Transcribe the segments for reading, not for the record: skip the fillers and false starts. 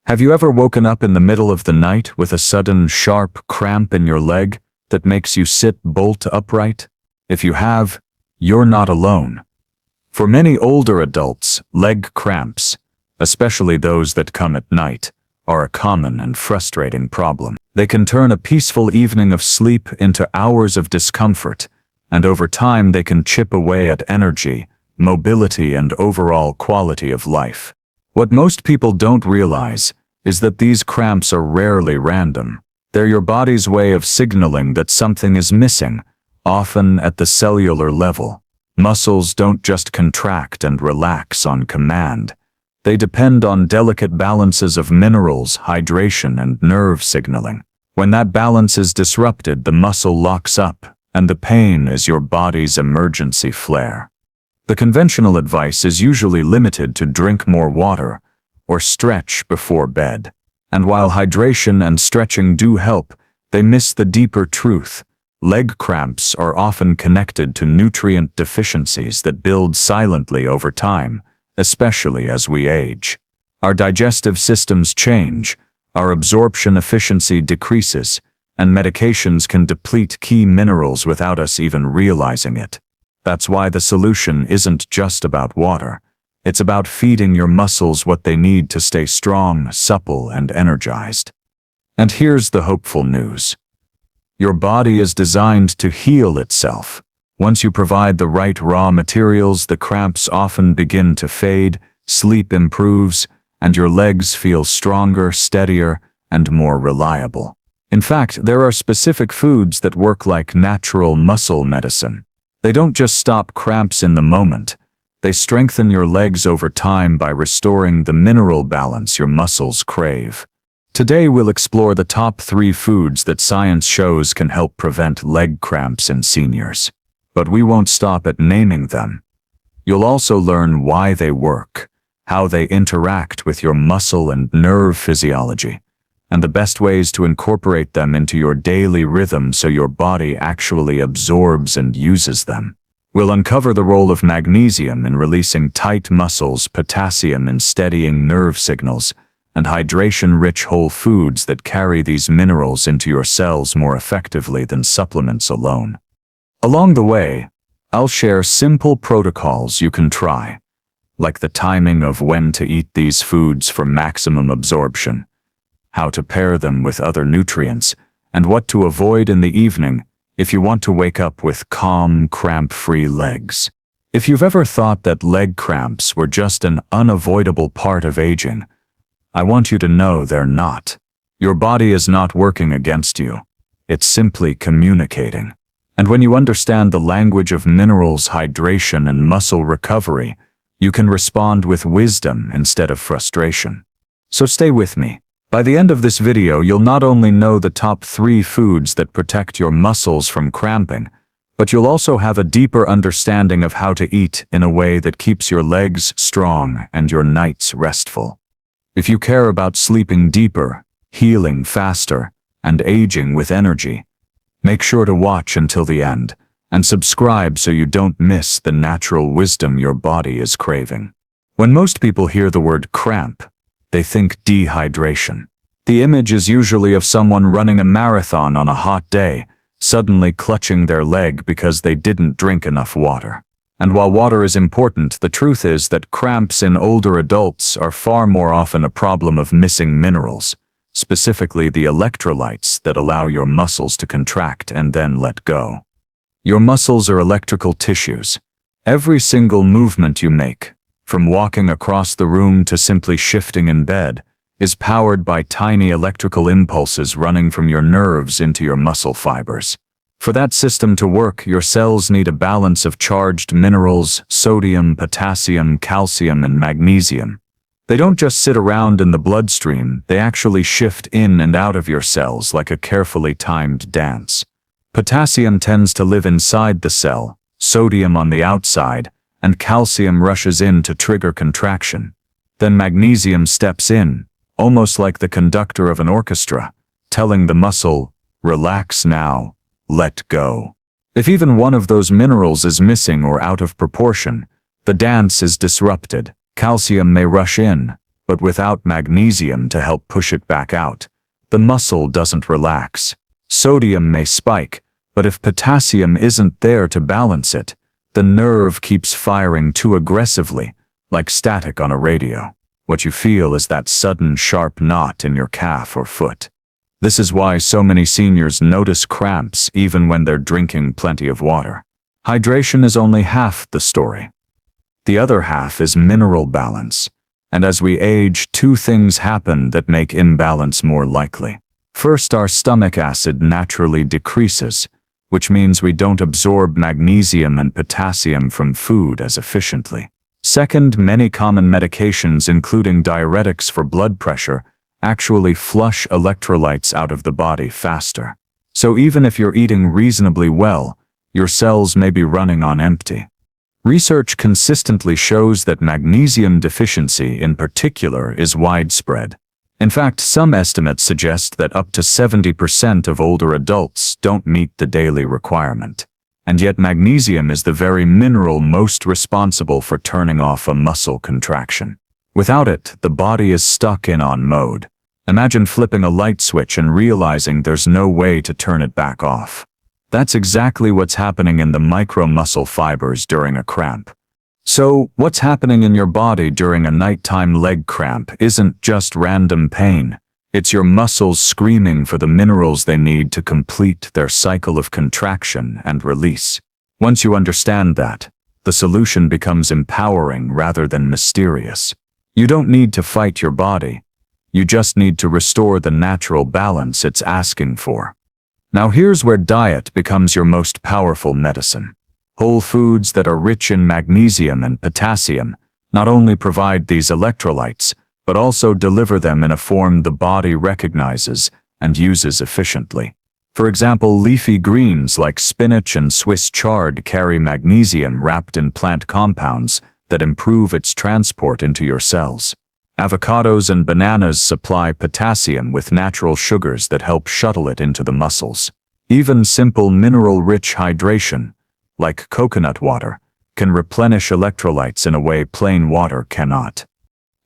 Have you ever woken up in the middle of the night with a sudden sharp cramp in your leg that makes you sit bolt upright? If you have, you're not alone. For many older adults, leg cramps, especially those that come at night, are a common and frustrating problem. They can turn a peaceful evening of sleep into hours of discomfort, and over time they can chip away at energy, mobility, and overall quality of life. What most people don't realize is that these cramps are rarely random. They're your body's way of signaling that something is missing, often at the cellular level. Muscles don't just contract and relax on command. They depend on delicate balances of minerals, hydration, and nerve signaling. When that balance is disrupted, the muscle locks up, and the pain is your body's emergency flare. The conventional advice is usually limited to drink more water or stretch before bed. And while hydration and stretching do help, they miss the deeper truth. Leg cramps are often connected to nutrient deficiencies that build silently over time, especially as we age. Our digestive systems change, our absorption efficiency decreases, and medications can deplete key minerals without us even realizing it. That's why the solution isn't just about water. It's about feeding your muscles what they need to stay strong, supple, and energized. And here's the hopeful news. Your body is designed to heal itself. Once you provide the right raw materials, the cramps often begin to fade, sleep improves, and your legs feel stronger, steadier, and more reliable. In fact, there are specific foods that work like natural muscle medicine. They don't just stop cramps in the moment. They strengthen your legs over time by restoring the mineral balance your muscles crave. Today we'll explore the top 3 foods that science shows can help prevent leg cramps in seniors. But we won't stop at naming them. You'll also learn why they work, how they interact with your muscle and nerve physiology, and the best ways to incorporate them into your daily rhythm so your body actually absorbs and uses them. We'll uncover the role of magnesium in releasing tight muscles, potassium in steadying nerve signals, and hydration-rich whole foods that carry these minerals into your cells more effectively than supplements alone. Along the way, I'll share simple protocols you can try, like the timing of when to eat these foods for maximum absorption, how to pair them with other nutrients, and what to avoid in the evening if you want to wake up with calm, cramp-free legs. If you've ever thought that leg cramps were just an unavoidable part of aging, I want you to know they're not. Your body is not working against you. It's simply communicating. And when you understand the language of minerals, hydration, and muscle recovery, you can respond with wisdom instead of frustration. So stay with me. By the end of this video, you'll not only know the top 3 foods that protect your muscles from cramping, but you'll also have a deeper understanding of how to eat in a way that keeps your legs strong and your nights restful. If you care about sleeping deeper, healing faster, and aging with energy, make sure to watch until the end and subscribe so you don't miss the natural wisdom your body is craving. When most people hear the word cramp, they think dehydration. The image is usually of someone running a marathon on a hot day, suddenly clutching their leg because they didn't drink enough water. And while water is important, the truth is that cramps in older adults are far more often a problem of missing minerals, specifically the electrolytes that allow your muscles to contract and then let go. Your muscles are electrical tissues. Every single movement you make, from walking across the room to simply shifting in bed, is powered by tiny electrical impulses running from your nerves into your muscle fibers. For that system to work, your cells need a balance of charged minerals, sodium, potassium, calcium, and magnesium. They don't just sit around in the bloodstream, they actually shift in and out of your cells like a carefully timed dance. Potassium tends to live inside the cell, sodium on the outside, and calcium rushes in to trigger contraction. Then magnesium steps in, almost like the conductor of an orchestra, telling the muscle, "Relax now, let go." If even one of those minerals is missing or out of proportion, the dance is disrupted. Calcium may rush in, but without magnesium to help push it back out, the muscle doesn't relax. Sodium may spike, but if potassium isn't there to balance it, the nerve keeps firing too aggressively, like static on a radio. What you feel is that sudden sharp knot in your calf or foot. This is why so many seniors notice cramps even when they're drinking plenty of water. Hydration is only half the story. The other half is mineral balance. And as we age, two things happen that make imbalance more likely. First, our stomach acid naturally decreases, which means we don't absorb magnesium and potassium from food as efficiently. Second, many common medications, including diuretics for blood pressure, actually flush electrolytes out of the body faster. So even if you're eating reasonably well, your cells may be running on empty. Research consistently shows that magnesium deficiency in particular is widespread. In fact, some estimates suggest that up to 70% of older adults don't meet the daily requirement. And yet magnesium is the very mineral most responsible for turning off a muscle contraction. Without it, the body is stuck in on mode. Imagine flipping a light switch and realizing there's no way to turn it back off. That's exactly what's happening in the micro-muscle fibers during a cramp. So, what's happening in your body during a nighttime leg cramp isn't just random pain. It's your muscles screaming for the minerals they need to complete their cycle of contraction and release. Once you understand that, the solution becomes empowering rather than mysterious. You don't need to fight your body. You just need to restore the natural balance it's asking for. Now here's where diet becomes your most powerful medicine. Whole foods that are rich in magnesium and potassium not only provide these electrolytes, but also deliver them in a form the body recognizes and uses efficiently. For example, leafy greens like spinach and Swiss chard carry magnesium wrapped in plant compounds that improve its transport into your cells. Avocados and bananas supply potassium with natural sugars that help shuttle it into the muscles. Even simple mineral-rich hydration, like coconut water, can replenish electrolytes in a way plain water cannot.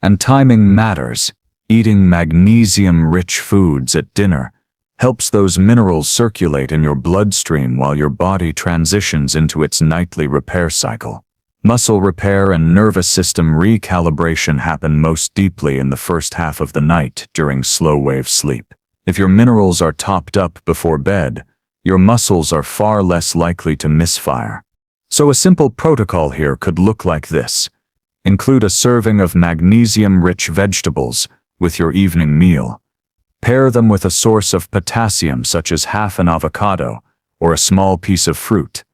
And timing matters. Eating magnesium-rich foods at dinner helps those minerals circulate in your bloodstream while your body transitions into its nightly repair cycle. Muscle repair and nervous system recalibration happen most deeply in the first half of the night during slow-wave sleep. If your minerals are topped up before bed, your muscles are far less likely to misfire. So a simple protocol here could look like this. Include a serving of magnesium-rich vegetables with your evening meal. Pair them with a source of potassium such as half an avocado or a small piece of fruit.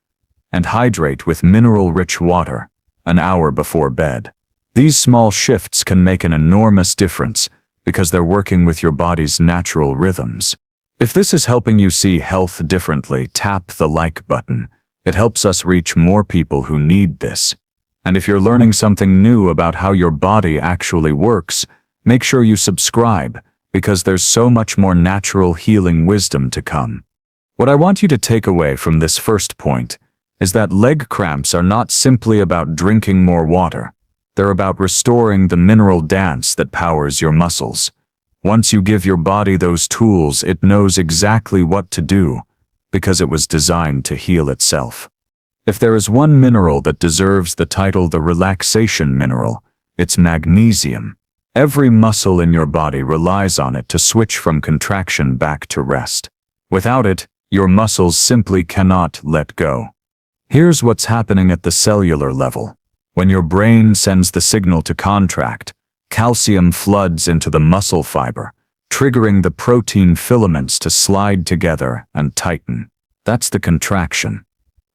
And hydrate with mineral-rich water an hour before bed. These small shifts can make an enormous difference because they're working with your body's natural rhythms. If this is helping you see health differently, tap the like button. It helps us reach more people who need this. And if you're learning something new about how your body actually works, make sure you subscribe because there's so much more natural healing wisdom to come. What I want you to take away from this first point is that leg cramps are not simply about drinking more water. They're about restoring the mineral dance that powers your muscles. Once you give your body those tools, it knows exactly what to do because it was designed to heal itself. If there is one mineral that deserves the title the relaxation mineral, it's magnesium. Every muscle in your body relies on it to switch from contraction back to rest. Without it, your muscles simply cannot let go. Here's what's happening at the cellular level. When your brain sends the signal to contract, calcium floods into the muscle fiber, triggering the protein filaments to slide together and tighten. That's the contraction.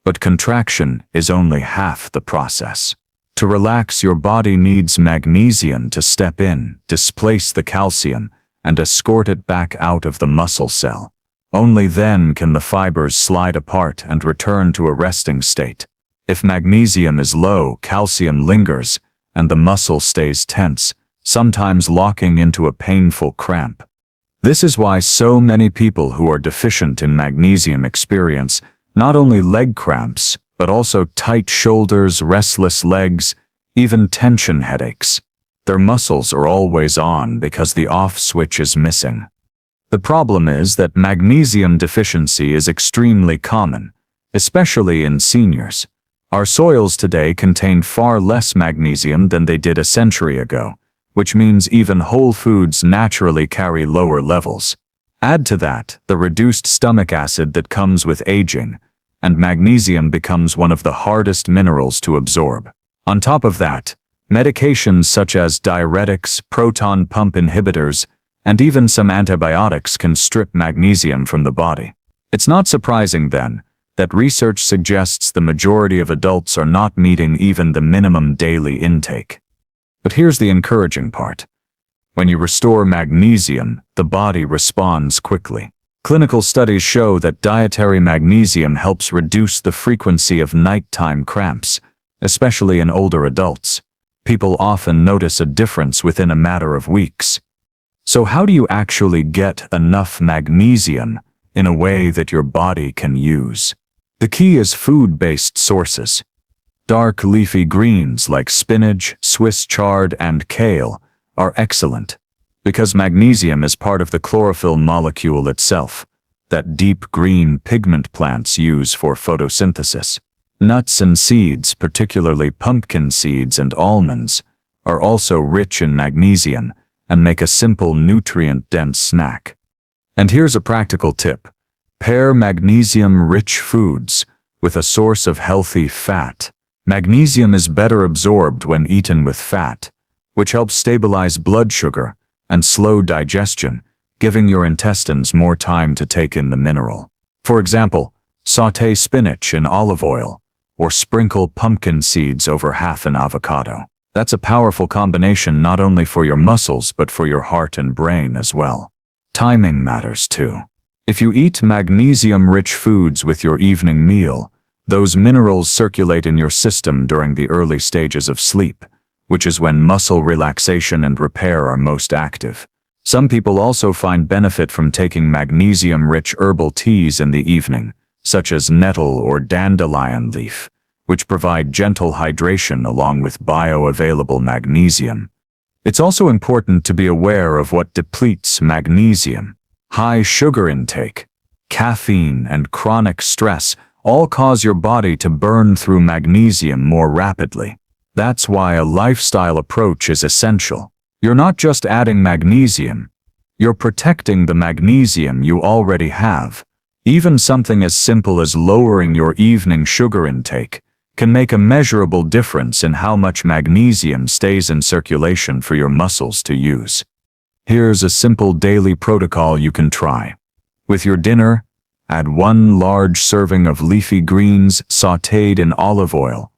But contraction is only half the process. To relax, your body needs magnesium to step in, displace the calcium, and escort it back out of the muscle cell. Only then can the fibers slide apart and return to a resting state. If magnesium is low, calcium lingers, and the muscle stays tense, sometimes locking into a painful cramp. This is why so many people who are deficient in magnesium experience not only leg cramps, but also tight shoulders, restless legs, even tension headaches. Their muscles are always on because the off switch is missing. The problem is that magnesium deficiency is extremely common, especially in seniors. Our soils today contain far less magnesium than they did a century ago, which means even whole foods naturally carry lower levels. Add to that the reduced stomach acid that comes with aging, and magnesium becomes one of the hardest minerals to absorb. On top of that, medications such as diuretics, proton pump inhibitors, and even some antibiotics can strip magnesium from the body. It's not surprising, then, that research suggests the majority of adults are not meeting even the minimum daily intake. But here's the encouraging part. When you restore magnesium, the body responds quickly. Clinical studies show that dietary magnesium helps reduce the frequency of nighttime cramps, especially in older adults. People often notice a difference within a matter of weeks. So how do you actually get enough magnesium in a way that your body can use? The key is food-based sources. Dark leafy greens like spinach, Swiss chard, and kale are excellent because magnesium is part of the chlorophyll molecule itself, that deep green pigment plants use for photosynthesis. Nuts and seeds, particularly pumpkin seeds and almonds, are also rich in magnesium and make a simple nutrient-dense snack. And here's a practical tip. Pair magnesium-rich foods with a source of healthy fat. Magnesium is better absorbed when eaten with fat, which helps stabilize blood sugar and slow digestion, giving your intestines more time to take in the mineral. For example, sauté spinach in olive oil, or sprinkle pumpkin seeds over half an avocado. That's a powerful combination not only for your muscles but for your heart and brain as well. Timing matters too. If you eat magnesium-rich foods with your evening meal, those minerals circulate in your system during the early stages of sleep, which is when muscle relaxation and repair are most active. Some people also find benefit from taking magnesium-rich herbal teas in the evening, such as nettle or dandelion leaf, which provide gentle hydration along with bioavailable magnesium. It's also important to be aware of what depletes magnesium. High sugar intake, caffeine, and chronic stress all cause your body to burn through magnesium more rapidly. That's why a lifestyle approach is essential. You're not just adding magnesium, you're protecting the magnesium you already have. Even something as simple as lowering your evening sugar intake can make a measurable difference in how much magnesium stays in circulation for your muscles to use. Here's a simple daily protocol you can try. With your dinner, add 1 large serving of leafy greens sautéed in olive oil.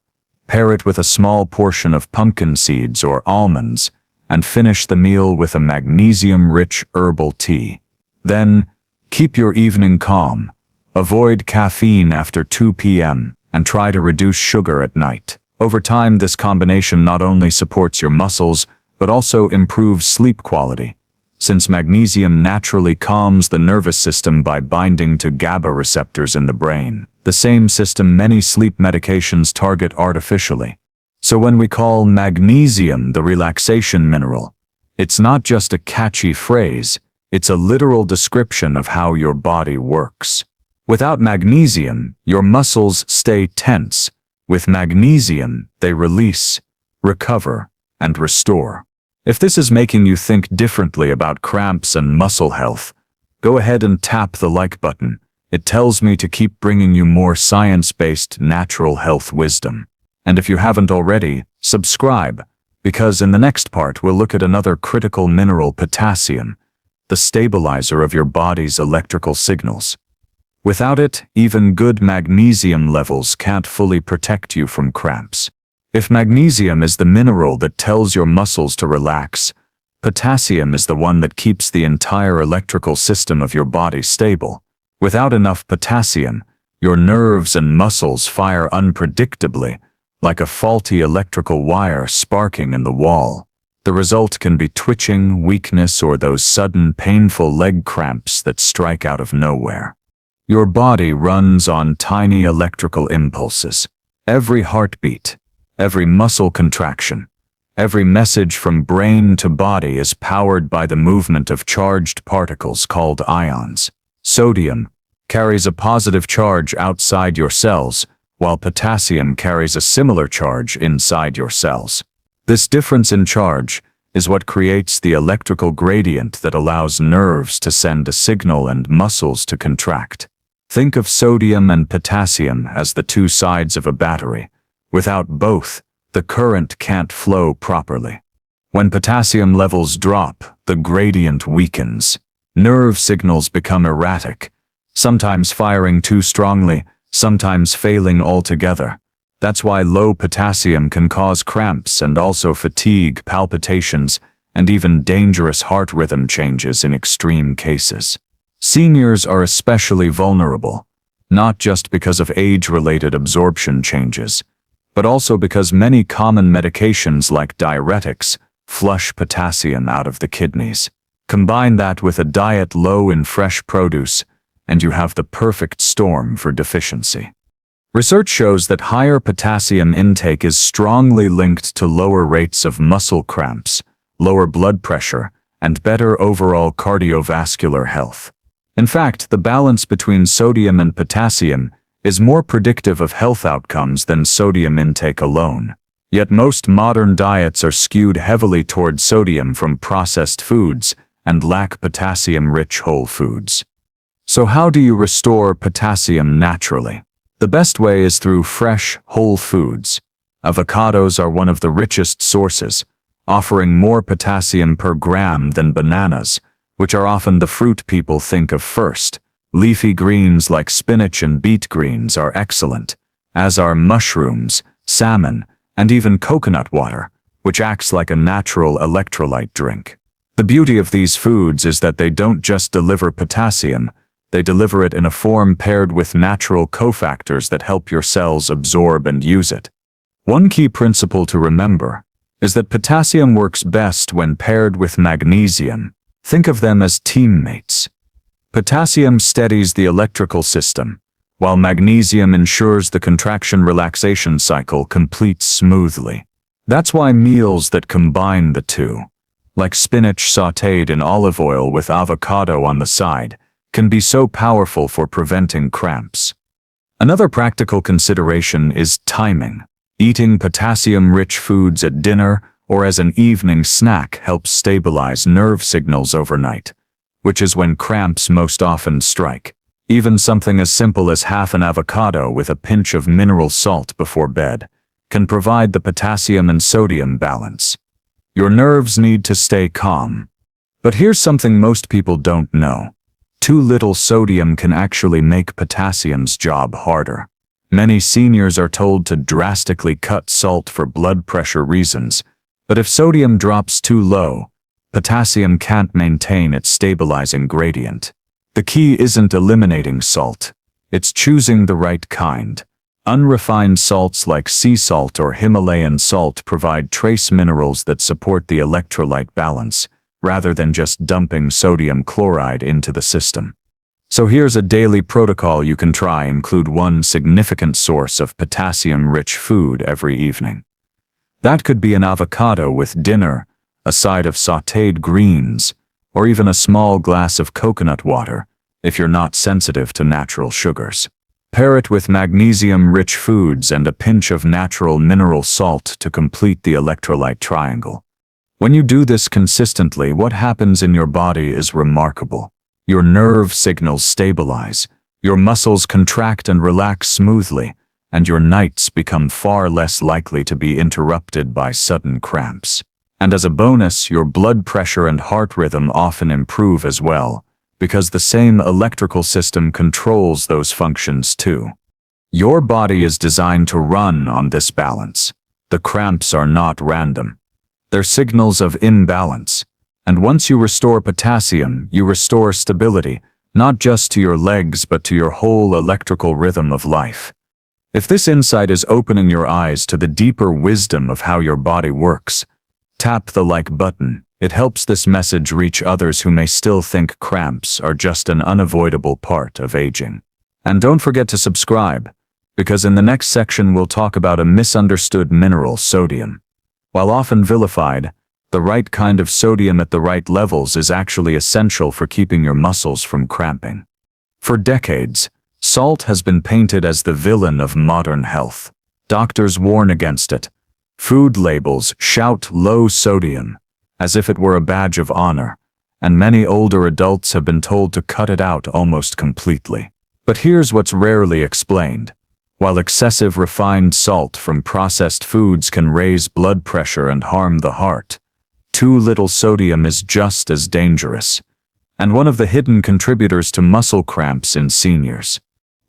Pair it with a small portion of pumpkin seeds or almonds, and finish the meal with a magnesium-rich herbal tea. Then, keep your evening calm. Avoid caffeine after 2 p.m. and try to reduce sugar at night. Over time, this combination not only supports your muscles, but also improves sleep quality, since magnesium naturally calms the nervous system by binding to GABA receptors in the brain, the same system many sleep medications target artificially. So when we call magnesium the relaxation mineral, it's not just a catchy phrase, it's a literal description of how your body works. Without magnesium, your muscles stay tense. With magnesium, they release, recover, and restore. If this is making you think differently about cramps and muscle health, go ahead and tap the like button. It tells me to keep bringing you more science-based natural health wisdom. And if you haven't already, subscribe, because in the next part we'll look at another critical mineral, potassium, the stabilizer of your body's electrical signals. Without it, even good magnesium levels can't fully protect you from cramps. If magnesium is the mineral that tells your muscles to relax, potassium is the one that keeps the entire electrical system of your body stable. Without enough potassium, your nerves and muscles fire unpredictably, like a faulty electrical wire sparking in the wall. The result can be twitching, weakness, or those sudden painful leg cramps that strike out of nowhere. Your body runs on tiny electrical impulses. Every heartbeat, every muscle contraction, Every message from brain to body is powered by the movement of charged particles called ions. Sodium carries a positive charge outside your cells, while potassium carries a similar charge inside your cells. This difference in charge is what creates the electrical gradient that allows nerves to send a signal and muscles to contract. Think of sodium and potassium as the two sides of a battery. Without both, the current can't flow properly. When potassium levels drop, the gradient weakens. Nerve signals become erratic, sometimes firing too strongly, sometimes failing altogether. That's why low potassium can cause cramps and also fatigue, palpitations, and even dangerous heart rhythm changes in extreme cases. Seniors are especially vulnerable, not just because of age-related absorption changes, but also because many common medications like diuretics flush potassium out of the kidneys. Combine that with a diet low in fresh produce, and you have the perfect storm for deficiency. Research shows that higher potassium intake is strongly linked to lower rates of muscle cramps, lower blood pressure, and better overall cardiovascular health. In fact, the balance between sodium and potassium is more predictive of health outcomes than sodium intake alone. Yet most modern diets are skewed heavily toward sodium from processed foods and lack potassium-rich whole foods. So how do you restore potassium naturally? The best way is through fresh, whole foods. Avocados are one of the richest sources, offering more potassium per gram than bananas, which are often the fruit people think of first. Leafy greens like spinach and beet greens are excellent, as are mushrooms, salmon, and even coconut water, which acts like a natural electrolyte drink. The beauty of these foods is that they don't just deliver potassium, they deliver it in a form paired with natural cofactors that help your cells absorb and use it. One key principle to remember is that potassium works best when paired with magnesium. Think of them as teammates. Potassium steadies the electrical system, while magnesium ensures the contraction-relaxation cycle completes smoothly. That's why meals that combine the two, like spinach sautéed in olive oil with avocado on the side, can be so powerful for preventing cramps. Another practical consideration is timing. Eating potassium-rich foods at dinner or as an evening snack helps stabilize nerve signals overnight, which is when cramps most often strike. Even something as simple as half an avocado with a pinch of mineral salt before bed can provide the potassium and sodium balance. Your nerves need to stay calm. But here's something most people don't know. Too little sodium can actually make potassium's job harder. Many seniors are told to drastically cut salt for blood pressure reasons, but if sodium drops too low, potassium can't maintain its stabilizing gradient. The key isn't eliminating salt, it's choosing the right kind. Unrefined salts like sea salt or Himalayan salt provide trace minerals that support the electrolyte balance, rather than just dumping sodium chloride into the system. So here's a daily protocol you can try. Include one significant source of potassium-rich food every evening. That could be an avocado with dinner, a side of sautéed greens, or even a small glass of coconut water, if you're not sensitive to natural sugars. Pair it with magnesium-rich foods and a pinch of natural mineral salt to complete the electrolyte triangle. When you do this consistently, what happens in your body is remarkable. Your nerve signals stabilize, your muscles contract and relax smoothly, and your nights become far less likely to be interrupted by sudden cramps. And as a bonus, your blood pressure and heart rhythm often improve as well, because the same electrical system controls those functions too. Your body is designed to run on this balance. The cramps are not random. They're signals of imbalance. And once you restore potassium, you restore stability, not just to your legs but to your whole electrical rhythm of life. If this insight is opening your eyes to the deeper wisdom of how your body works, tap the like button. It helps this message reach others who may still think cramps are just an unavoidable part of aging. And don't forget to subscribe, because in the next section we'll talk about a misunderstood mineral, sodium. While often vilified, the right kind of sodium at the right levels is actually essential for keeping your muscles from cramping. For decades, salt has been painted as the villain of modern health. Doctors warn against it. Food labels shout low sodium, as if it were a badge of honor, and many older adults have been told to cut it out almost completely. But here's what's rarely explained. While excessive refined salt from processed foods can raise blood pressure and harm the heart, too little sodium is just as dangerous, and one of the hidden contributors to muscle cramps in seniors.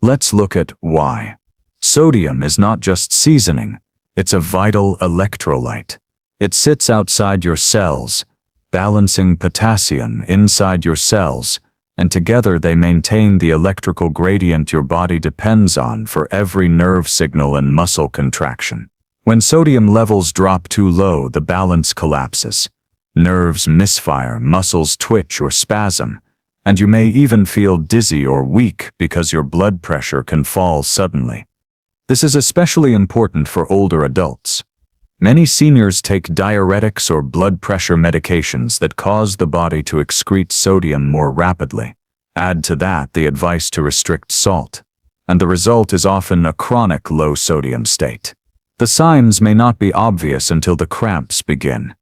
Let's look at why. Sodium is not just seasoning, it's a vital electrolyte. It sits outside your cells, balancing potassium inside your cells, and together they maintain the electrical gradient your body depends on for every nerve signal and muscle contraction. When sodium levels drop too low, the balance collapses. Nerves misfire, muscles twitch or spasm, and you may even feel dizzy or weak because your blood pressure can fall suddenly. This is especially important for older adults. Many seniors take diuretics or blood pressure medications that cause the body to excrete sodium more rapidly. Add to that the advice to restrict salt, and the result is often a chronic low sodium state. The signs may not be obvious until the cramps begin.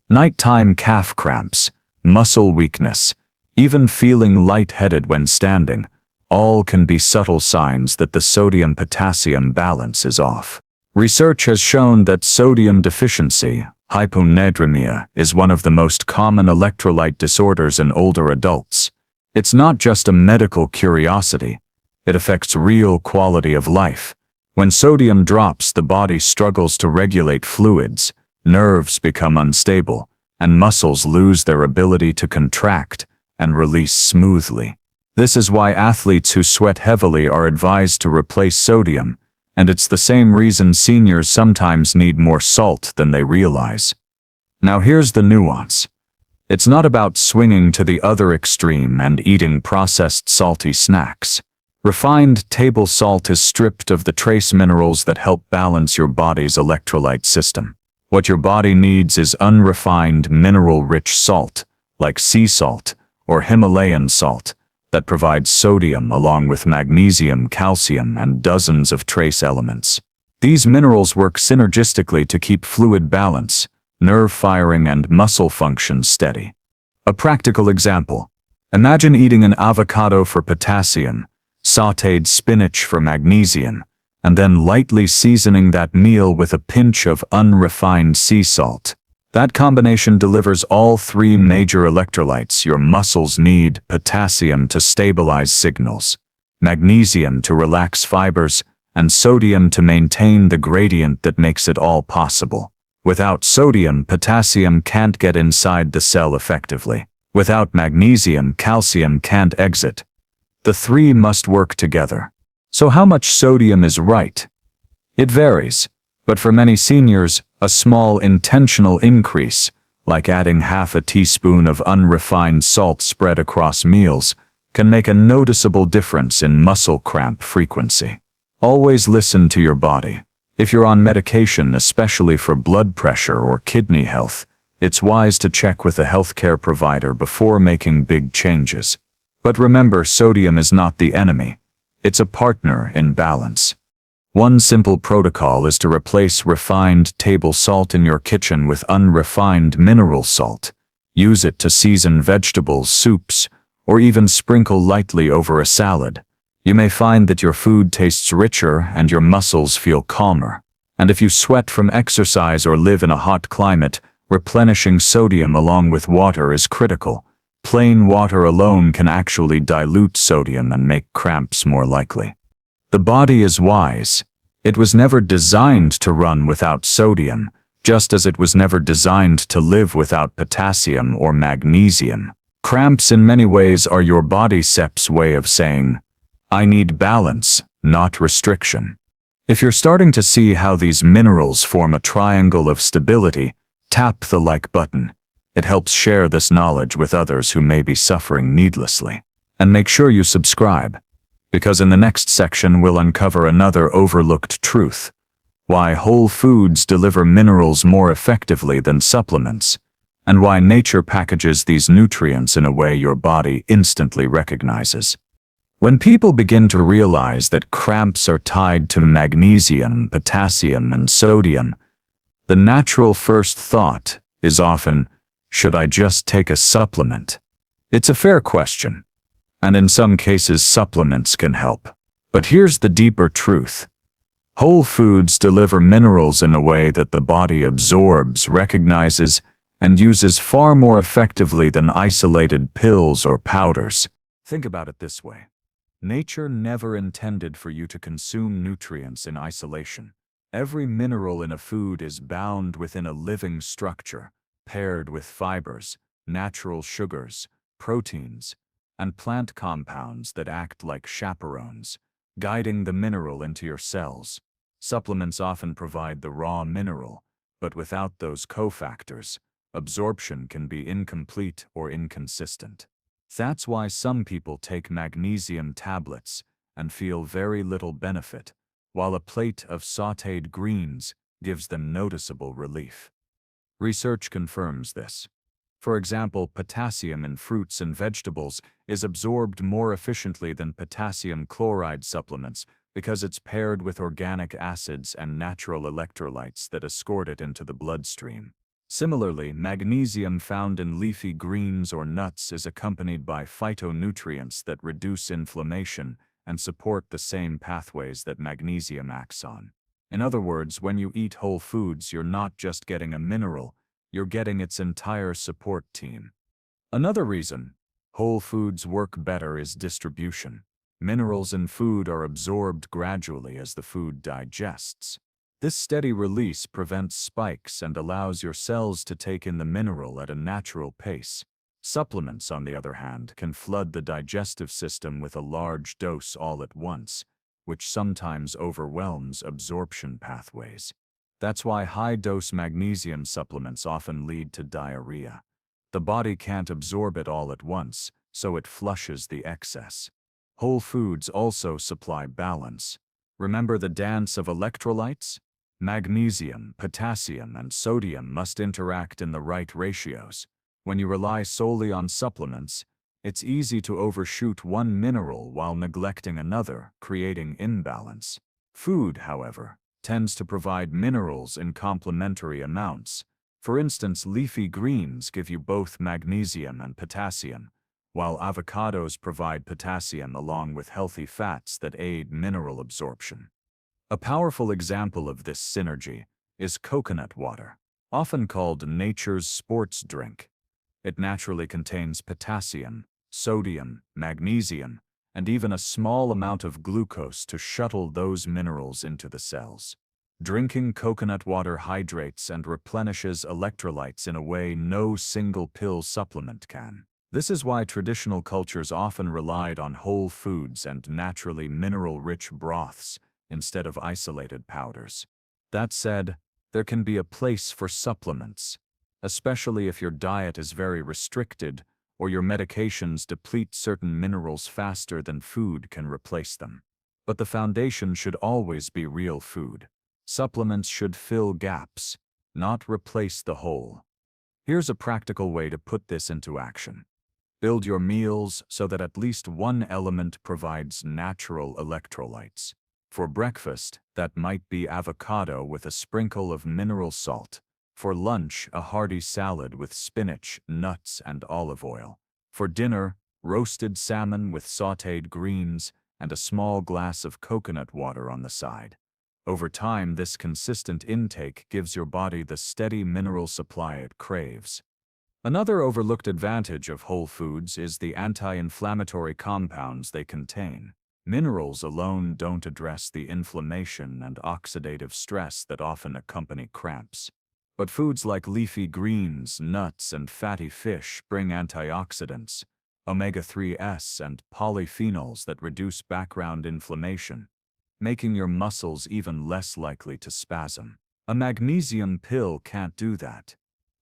Nighttime calf cramps, muscle weakness, even feeling lightheaded when standing, all can be subtle signs that the sodium-potassium balance is off. Research has shown that sodium deficiency, hyponatremia, is one of the most common electrolyte disorders in older adults. It's not just a medical curiosity. It affects real quality of life. When sodium drops, the body struggles to regulate fluids, nerves become unstable, and muscles lose their ability to contract and release smoothly. This is why athletes who sweat heavily are advised to replace sodium, and it's the same reason seniors sometimes need more salt than they realize. Now here's the nuance. It's not about swinging to the other extreme and eating processed salty snacks. Refined table salt is stripped of the trace minerals that help balance your body's electrolyte system. What your body needs is unrefined mineral-rich salt, like sea salt or Himalayan salt, that provides sodium along with magnesium, calcium, and dozens of trace elements. These minerals work synergistically to keep fluid balance, nerve firing, and muscle function steady. A practical example. Imagine eating an avocado for potassium, sautéed spinach for magnesium, and then lightly seasoning that meal with a pinch of unrefined sea salt. That combination delivers all three major electrolytes your muscles need: potassium to stabilize signals, magnesium to relax fibers, and sodium to maintain the gradient that makes it all possible. Without sodium, potassium can't get inside the cell effectively. Without magnesium, calcium can't exit. The three must work together. So how much sodium is right? It varies, but for many seniors, a small intentional increase, like adding half a teaspoon of unrefined salt spread across meals, can make a noticeable difference in muscle cramp frequency. Always listen to your body. If you're on medication, especially for blood pressure or kidney health, it's wise to check with a healthcare provider before making big changes. But remember, sodium is not the enemy. It's a partner in balance. One simple protocol is to replace refined table salt in your kitchen with unrefined mineral salt. Use it to season vegetables, soups, or even sprinkle lightly over a salad. You may find that your food tastes richer and your muscles feel calmer. And if you sweat from exercise or live in a hot climate, replenishing sodium along with water is critical. Plain water alone can actually dilute sodium and make cramps more likely. The body is wise. It was never designed to run without sodium, just as it was never designed to live without potassium or magnesium. Cramps in many ways are your body's way of saying, I need balance, not restriction. If you're starting to see how these minerals form a triangle of stability, tap the like button. It helps share this knowledge with others who may be suffering needlessly. And make sure you subscribe, because in the next section we'll uncover another overlooked truth. why whole foods deliver minerals more effectively than supplements, and why nature packages these nutrients in a way your body instantly recognizes. When people begin to realize that cramps are tied to magnesium, potassium, and sodium, the natural first thought is often, should I just take a supplement? It's a fair question, and in some cases supplements can help. But here's the deeper truth. Whole foods deliver minerals in a way that the body absorbs, recognizes, and uses far more effectively than isolated pills or powders. Think about it this way. Nature never intended for you to consume nutrients in isolation. Every mineral in a food is bound within a living structure, paired with fibers, natural sugars, proteins, and plant compounds that act like chaperones, guiding the mineral into your cells. Supplements often provide the raw mineral, but without those cofactors, absorption can be incomplete or inconsistent. That's why some people take magnesium tablets and feel very little benefit, while a plate of sautéed greens gives them noticeable relief. Research confirms this. For example, potassium in fruits and vegetables is absorbed more efficiently than potassium chloride supplements because it's paired with organic acids and natural electrolytes that escort it into the bloodstream. Similarly, magnesium found in leafy greens or nuts is accompanied by phytonutrients that reduce inflammation and support the same pathways that magnesium acts on. In other words, when you eat whole foods, you're not just getting a mineral, you're getting its entire support team. Another reason whole foods work better is distribution. Minerals in food are absorbed gradually as the food digests. This steady release prevents spikes and allows your cells to take in the mineral at a natural pace. Supplements, on the other hand, can flood the digestive system with a large dose all at once, which sometimes overwhelms absorption pathways. That's why high-dose magnesium supplements often lead to diarrhea. The body can't absorb it all at once, so it flushes the excess. Whole foods also supply balance. Remember the dance of electrolytes? Magnesium, potassium, and sodium must interact in the right ratios. When you rely solely on supplements, it's easy to overshoot one mineral while neglecting another, creating imbalance. Food, however, tends to provide minerals in complementary amounts. For instance, leafy greens give you both magnesium and potassium, while avocados provide potassium along with healthy fats that aid mineral absorption. A powerful example of this synergy is coconut water, often called nature's sports drink. It naturally contains potassium, sodium, magnesium, and even a small amount of glucose to shuttle those minerals into the cells. Drinking coconut water hydrates and replenishes electrolytes in a way no single pill supplement can. This is why traditional cultures often relied on whole foods and naturally mineral-rich broths instead of isolated powders. That said, there can be a place for supplements, especially if your diet is very restricted or your medications deplete certain minerals faster than food can replace them. But the foundation should always be real food. Supplements should fill gaps, not replace the whole. Here's a practical way to put this into action. Build your meals so that at least one element provides natural electrolytes. For breakfast, that might be avocado with a sprinkle of mineral salt. For lunch, a hearty salad with spinach, nuts, and olive oil. For dinner, roasted salmon with sautéed greens and a small glass of coconut water on the side. Over time, this consistent intake gives your body the steady mineral supply it craves. Another overlooked advantage of whole foods is the anti-inflammatory compounds they contain. Minerals alone don't address the inflammation and oxidative stress that often accompany cramps. But foods like leafy greens, nuts, and fatty fish bring antioxidants, omega-3s, and polyphenols that reduce background inflammation, making your muscles even less likely to spasm. A magnesium pill can't do that,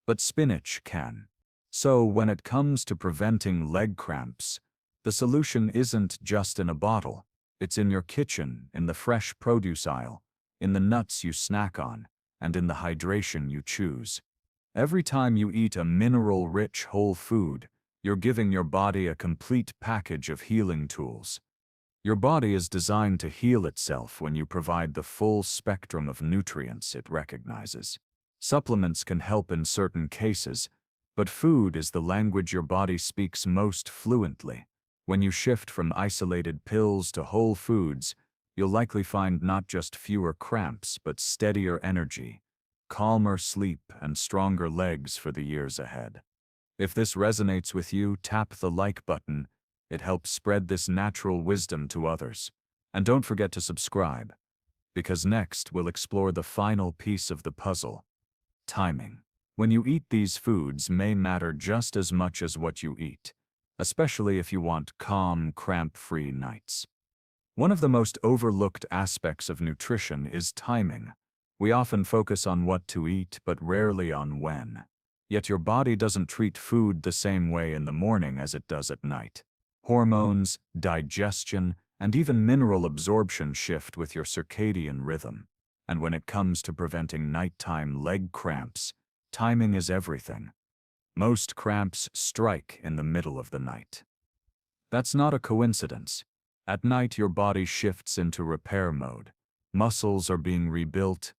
but spinach can. So when it comes to preventing leg cramps, the solution isn't just in a bottle, it's in your kitchen, in the fresh produce aisle, in the nuts you snack on, and in the hydration you choose. Every time you eat a mineral-rich whole food, you're giving your body a complete package of healing tools. Your body is designed to heal itself when you provide the full spectrum of nutrients it recognizes. Supplements can help in certain cases, but food is the language your body speaks most fluently. When you shift from isolated pills to whole foods, you'll likely find not just fewer cramps, but steadier energy, calmer sleep, and stronger legs for the years ahead. If this resonates with you, tap the like button. It helps spread this natural wisdom to others. And don't forget to subscribe, because next we'll explore the final piece of the puzzle: timing. When you eat these foods may matter just as much as what you eat, especially if you want calm, cramp-free nights. One of the most overlooked aspects of nutrition is timing. We often focus on what to eat, but rarely on when. Yet your body doesn't treat food the same way in the morning as it does at night. Hormones, digestion, and even mineral absorption shift with your circadian rhythm. And when it comes to preventing nighttime leg cramps, timing is everything. Most cramps strike in the middle of the night. That's not a coincidence. At night, your body shifts into repair mode. Muscles are being rebuilt,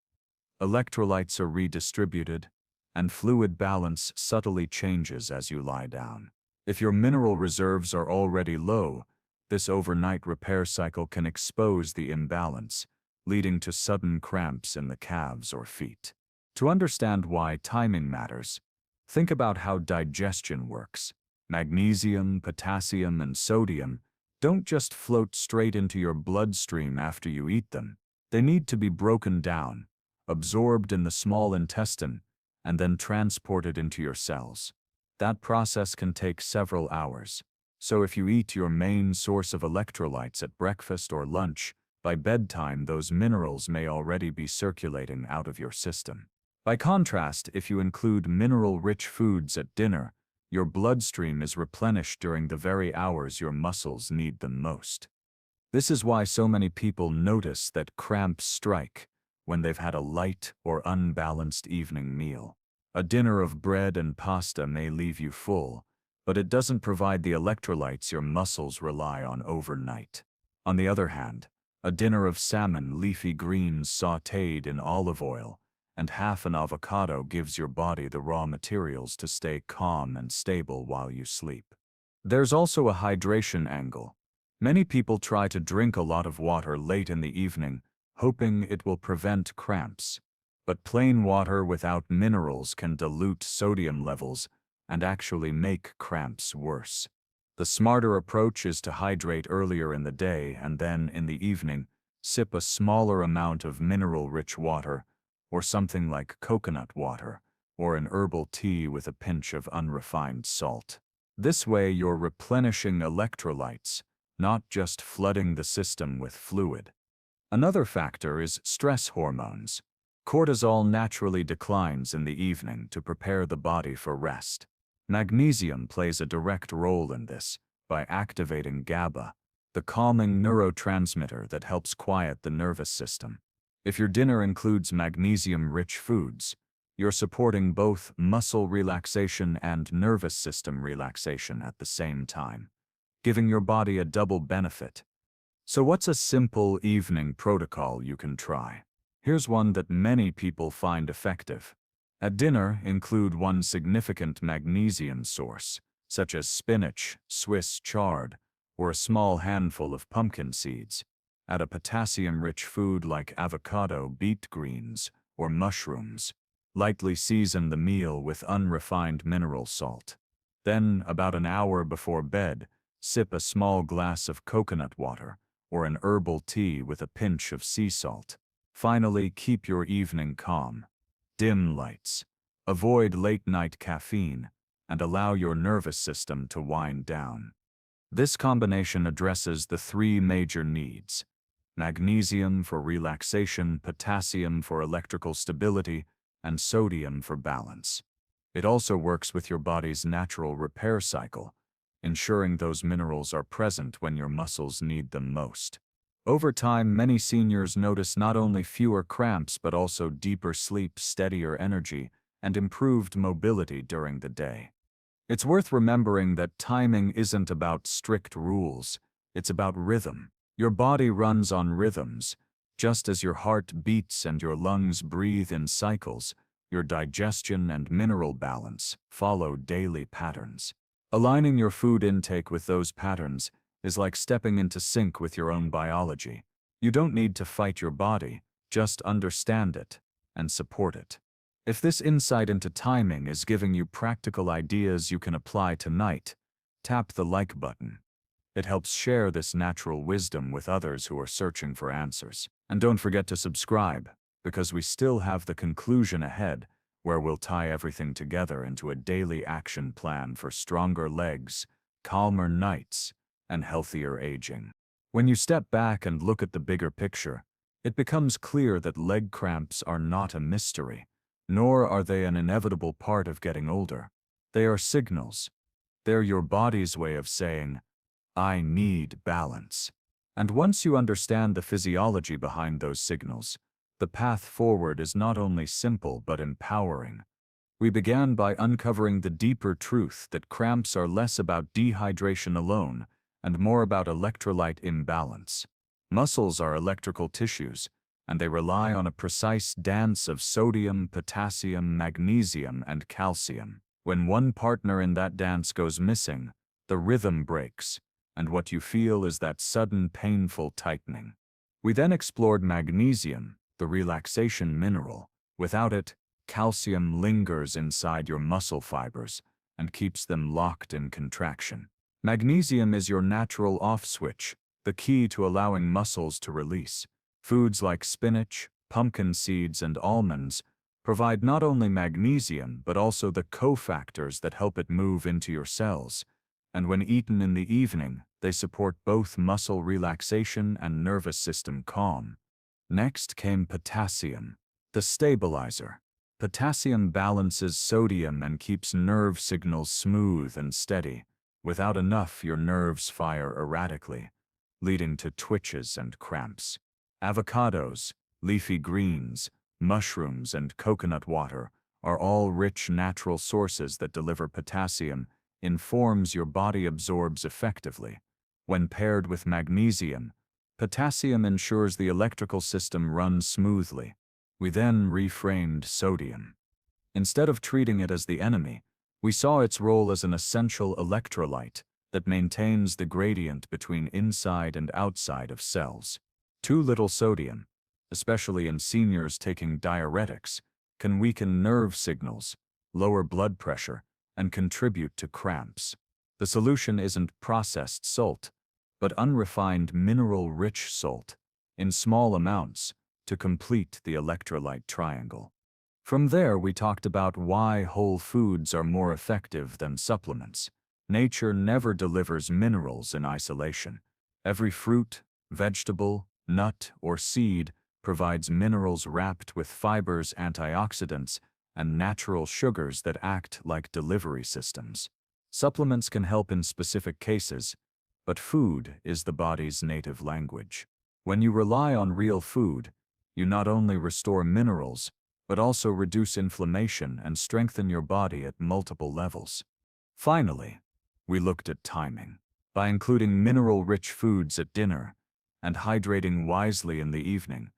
electrolytes are redistributed, and fluid balance subtly changes as you lie down. If your mineral reserves are already low, this overnight repair cycle can expose the imbalance, leading to sudden cramps in the calves or feet. To understand why timing matters, think about how digestion works. Magnesium, potassium, and sodium don't just float straight into your bloodstream after you eat them. They need to be broken down, absorbed in the small intestine, and then transported into your cells. That process can take several hours. So if you eat your main source of electrolytes at breakfast or lunch, by bedtime those minerals may already be circulating out of your system. By contrast, if you include mineral-rich foods at dinner, your bloodstream is replenished during the very hours your muscles need them most. This is why so many people notice that cramps strike when they've had a light or unbalanced evening meal. A dinner of bread and pasta may leave you full, but it doesn't provide the electrolytes your muscles rely on overnight. On the other hand, a dinner of salmon, leafy greens sautéed in olive oil, and half an avocado gives your body the raw materials to stay calm and stable while you sleep. There's also a hydration angle. Many people try to drink a lot of water late in the evening, hoping it will prevent cramps. But plain water without minerals can dilute sodium levels and actually make cramps worse. The smarter approach is to hydrate earlier in the day and then, in the evening, sip a smaller amount of mineral-rich water, or something like coconut water, or an herbal tea with a pinch of unrefined salt. This way you're replenishing electrolytes, not just flooding the system with fluid. Another factor is stress hormones. Cortisol naturally declines in the evening to prepare the body for rest. Magnesium plays a direct role in this by activating GABA, the calming neurotransmitter that helps quiet the nervous system. If your dinner includes magnesium-rich foods, you're supporting both muscle relaxation and nervous system relaxation at the same time, giving your body a double benefit. So what's a simple evening protocol you can try? Here's one that many people find effective. At dinner, include one significant magnesium source, such as spinach, Swiss chard, or a small handful of pumpkin seeds. Add a potassium-rich food like avocado, beet greens, or mushrooms. Lightly season the meal with unrefined mineral salt. Then, about an hour before bed, sip a small glass of coconut water or an herbal tea with a pinch of sea salt. Finally, keep your evening calm. Dim lights. Avoid late-night caffeine, and allow your nervous system to wind down. This combination addresses the three major needs: magnesium for relaxation, potassium for electrical stability, and sodium for balance. It also works with your body's natural repair cycle, ensuring those minerals are present when your muscles need them most. Over time, many seniors notice not only fewer cramps but also deeper sleep, steadier energy, and improved mobility during the day. It's worth remembering that timing isn't about strict rules, it's about rhythm. Your body runs on rhythms. Just as your heart beats and your lungs breathe in cycles, your digestion and mineral balance follow daily patterns. Aligning your food intake with those patterns is like stepping into sync with your own biology. You don't need to fight your body, just understand it and support it. If this insight into timing is giving you practical ideas you can apply tonight, tap the like button. It helps share this natural wisdom with others who are searching for answers. And don't forget to subscribe, because we still have the conclusion ahead, where we'll tie everything together into a daily action plan for stronger legs, calmer nights, and healthier aging. When you step back and look at the bigger picture, it becomes clear that leg cramps are not a mystery, nor are they an inevitable part of getting older. They are signals. They're your body's way of saying, I need balance. And once you understand the physiology behind those signals, the path forward is not only simple but empowering. We began by uncovering the deeper truth that cramps are less about dehydration alone and more about electrolyte imbalance. Muscles are electrical tissues, and they rely on a precise dance of sodium, potassium, magnesium, and calcium. When one partner in that dance goes missing, the rhythm breaks, and what you feel is that sudden painful tightening. We then explored magnesium, the relaxation mineral. Without it, calcium lingers inside your muscle fibers and keeps them locked in contraction. Magnesium is your natural off switch, the key to allowing muscles to release. Foods like spinach, pumpkin seeds, and almonds provide not only magnesium but also the cofactors that help it move into your cells. And when eaten in the evening, they support both muscle relaxation and nervous system calm. Next came potassium, the stabilizer. Potassium balances sodium and keeps nerve signals smooth and steady. Without enough, your nerves fire erratically, leading to twitches and cramps. Avocados, leafy greens, mushrooms, and coconut water are all rich natural sources that deliver potassium in forms your body absorbs effectively. When paired with magnesium, potassium ensures the electrical system runs smoothly. We then reframed sodium. Instead of treating it as the enemy, we saw its role as an essential electrolyte that maintains the gradient between inside and outside of cells. Too little sodium, especially in seniors taking diuretics, can weaken nerve signals, lower blood pressure, and contribute to cramps. The solution isn't processed salt, but unrefined mineral-rich salt, in small amounts, to complete the electrolyte triangle. From there, we talked about why whole foods are more effective than supplements. Nature never delivers minerals in isolation. Every fruit, vegetable, nut, or seed provides minerals wrapped with fibers, antioxidants, and natural sugars that act like delivery systems. Supplements can help in specific cases, but food is the body's native language. When you rely on real food, you not only restore minerals, but also reduce inflammation and strengthen your body at multiple levels. Finally, we looked at timing. By including mineral-rich foods at dinner and hydrating wisely in the evening,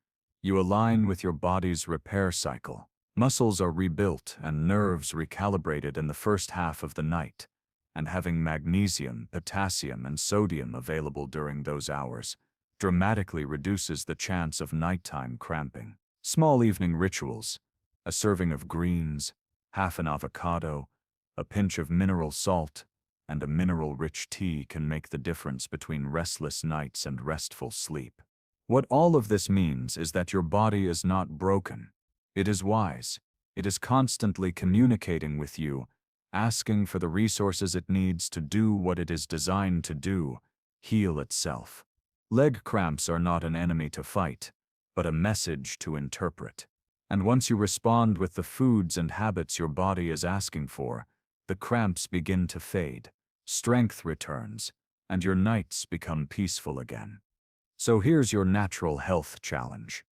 you align with your body's repair cycle. Muscles are rebuilt and nerves recalibrated in the first half of the night, and having magnesium, potassium, and sodium available during those hours dramatically reduces the chance of nighttime cramping. Small evening rituals, a serving of greens, half an avocado, a pinch of mineral salt, and a mineral-rich tea can make the difference between restless nights and restful sleep. What all of this means is that your body is not broken. It is wise. It is constantly communicating with you, asking for the resources it needs to do what it is designed to do, heal itself. Leg cramps are not an enemy to fight, but a message to interpret. And once you respond with the foods and habits your body is asking for, the cramps begin to fade, strength returns, and your nights become peaceful again. So here's your natural health challenge.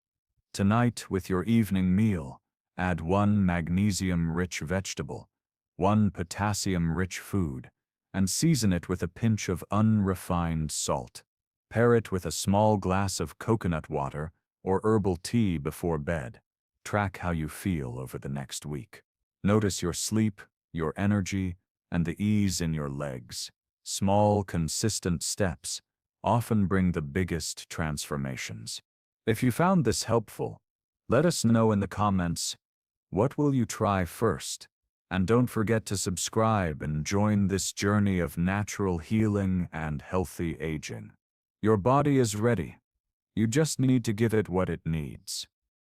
Tonight, with your evening meal, add 1 magnesium-rich vegetable, 1 potassium-rich food, and season it with a pinch of unrefined salt. Pair it with a small glass of coconut water or herbal tea before bed. Track how you feel over the next week. Notice your sleep, your energy, and the ease in your legs. Small, consistent steps often bring the biggest transformations. If you found this helpful, let us know in the comments. What will you try first? And don't forget to subscribe and join this journey of natural healing and healthy aging. Your body is ready. You just need to give it what it needs.